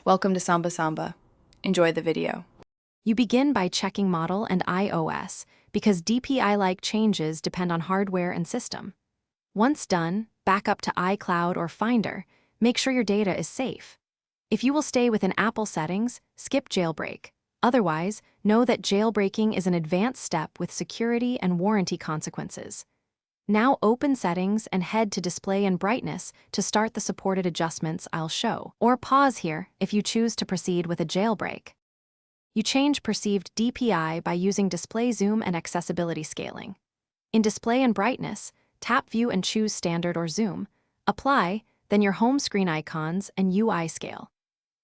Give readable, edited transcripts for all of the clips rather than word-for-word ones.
Welcome to Samba Samba. Enjoy the video. You begin by checking model and iOS because DPI-like changes depend on hardware and system. Once done, back up to iCloud or Finder. Make sure your data is safe. If you will stay within Apple settings, skip jailbreak. Otherwise, know that jailbreaking is an advanced step with security and warranty consequences. Now open Settings and head to Display and Brightness to start the supported adjustments I'll show, or pause here if you choose to proceed with a jailbreak. You change perceived DPI by using Display Zoom and Accessibility Scaling. In Display and Brightness, tap View and choose Standard or Zoom. Apply, then your home screen icons and UI scale.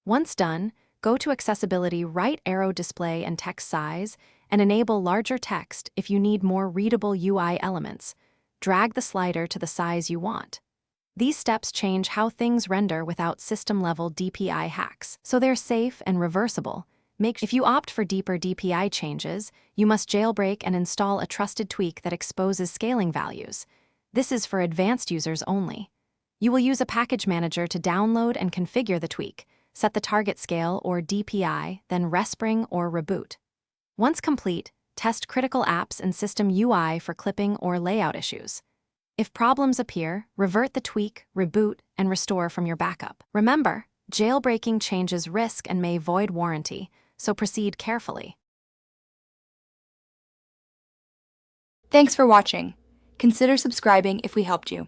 Once done, go to Accessibility right arrow Display and Text Size and enable larger text if you need more readable UI elements. Drag the slider to the size you want. These steps change how things render without system-level DPI hacks, so they're safe and reversible. If you opt for deeper DPI changes, you must jailbreak and install a trusted tweak that exposes scaling values. This is for advanced users only. You will use a package manager to download and configure the tweak, set the target scale or DPI, then respring or reboot. Once complete, test critical apps and system UI for clipping or layout issues. If problems appear, revert the tweak, reboot, and restore from your backup. Remember, jailbreaking changes risk and may void warranty, so proceed carefully. Thanks for watching. Consider subscribing if we helped you.